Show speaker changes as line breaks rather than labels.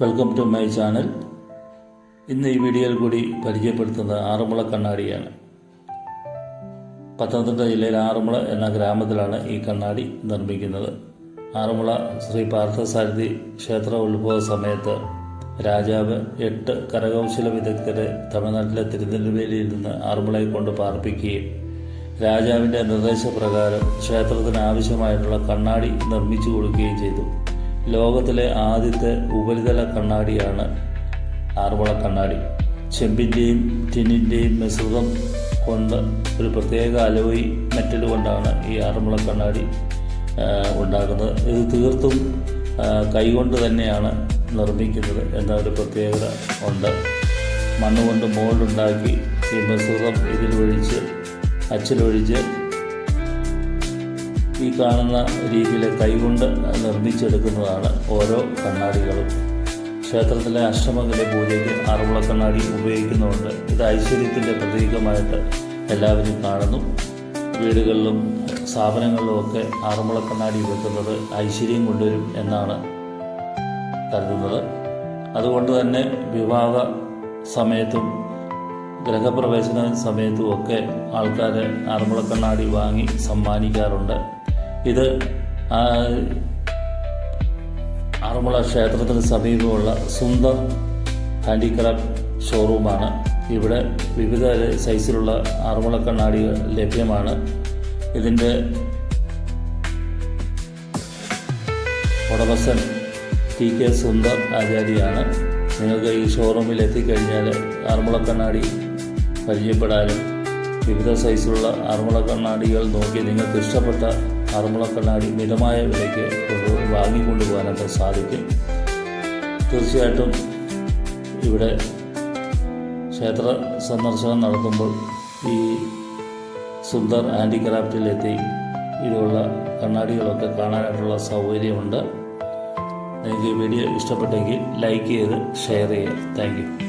Welcome to my channel. ഇന്ന് ഈ വീഡിയോയിൽ കൂടി പരിചയപ്പെടുത്തുന്നത് ആറന്മുള കണ്ണാടിയാണ്. പത്തനംതിട്ട ജില്ലയിൽ ആറന്മുള എന്ന ഗ്രാമത്തിലാണ് ഈ കണ്ണാടി നിർമ്മിക്കുന്നത്. ആറന്മുള ശ്രീ പാർത്ഥസാരഥി ക്ഷേത്ര ഉത്ഭവ സമയത്ത് രാജാവ് 8 കരകൗശല വിദഗ്ധരെ തമിഴ്നാട്ടിലെ തിരുനെൽവേലിയിൽ നിന്ന് ആറന്മുളയിൽ കൊണ്ട് പാർപ്പിക്കുകയും രാജാവിൻ്റെ നിർദ്ദേശപ്രകാരം ക്ഷേത്രത്തിന് ആവശ്യമായിട്ടുള്ള കണ്ണാടി നിർമ്മിച്ചു കൊടുക്കുകയും ചെയ്തു. ലോകത്തിലെ ആദ്യത്തെ ഉപരിതല കണ്ണാടിയാണ് ആറന്മുള കണ്ണാടി. ചെമ്പിൻ്റെയും ടിന്നിൻ്റെയും മിശ്രിതം കൊണ്ട് ഒരു പ്രത്യേക അലോയ് മെറ്റൽ കൊണ്ടാണ് ഈ ആറന്മുള കണ്ണാടി ഉണ്ടാക്കുന്നത്. ഇത് തീർത്തും കൈകൊണ്ട് തന്നെയാണ് നിർമ്മിക്കുന്നത് എന്ന ഒരു പ്രത്യേകത ഉണ്ട്. മണ്ണുകൊണ്ട് മോൾഡുണ്ടാക്കി ഈ മിശ്രിതം ഇതിലൊഴിച്ച് അച്ചിലൊഴിച്ച് ഈ കാണുന്ന രീതിയിൽ കൈകൊണ്ട് നിർമ്മിച്ചെടുക്കുന്നതാണ് ഓരോ കണ്ണാടികളും. ക്ഷേത്രത്തിലെ അഷ്ടമംഗല പൂജയ്ക്ക് ആറന്മുള കണ്ണാടി ഉപയോഗിക്കുന്നുണ്ട്. ഇത് ഐശ്വര്യത്തിൻ്റെ പ്രതീകമായിട്ട് എല്ലാവരും കാണുന്നു. വീടുകളിലും സ്ഥാപനങ്ങളിലുമൊക്കെ ആറന്മുള കണ്ണാടി വെക്കുന്നത് ഐശ്വര്യം കൊണ്ടുവരും എന്നാണ് കരുതുന്നത്. അതുകൊണ്ട് തന്നെ വിവാഹ സമയത്തും ഗൃഹപ്രവേശന സമയത്തുമൊക്കെ ആൾക്കാർ ആറന്മുള കണ്ണാടി വാങ്ങി സമ്മാനിക്കാറുണ്ട്. ഇത് ആറന്മുള ക്ഷേത്രത്തിന് സമീപമുള്ള സുന്ദർ ഹാൻഡിക്രാഫ്റ്റ് ഷോറൂമാണ്. ഇവിടെ വിവിധ സൈസിലുള്ള ആറന്മുള കണ്ണാടികൾ ലഭ്യമാണ്. ഇതിൻ്റെ ഉടമസ്ഥൻ TK സുന്ദർ ആചാര്യാണ്. നിങ്ങൾക്ക് ഈ ഷോറൂമിൽ എത്തിക്കഴിഞ്ഞാൽ ആറന്മുള കണ്ണാടി പരിചയപ്പെടാനും വിവിധ സൈസിലുള്ള ആറന്മുള കണ്ണാടികൾ നോക്കി നിങ്ങൾക്ക് ഇഷ്ടപ്പെട്ട ആറന്മുള കണ്ണാടി മിതമായ വിലയ്ക്ക് വാങ്ങിക്കൊണ്ടുപോകാനൊക്കെ സാധിക്കും. തീർച്ചയായിട്ടും ഇവിടെ ക്ഷേത്ര സന്ദർശനം നടത്തുമ്പോൾ ഈ സുന്ദർ ഹാൻഡിക്രാഫ്റ്റിലെത്തി ഇതുള്ള കണ്ണാടികളൊക്കെ കാണാനായിട്ടുള്ള സൗകര്യമുണ്ട്. നിങ്ങൾക്ക് ഈ വീഡിയോ ഇഷ്ടപ്പെട്ടെങ്കിൽ ലൈക്ക് ചെയ്ത് ഷെയർ ചെയ്യുക. Thank you.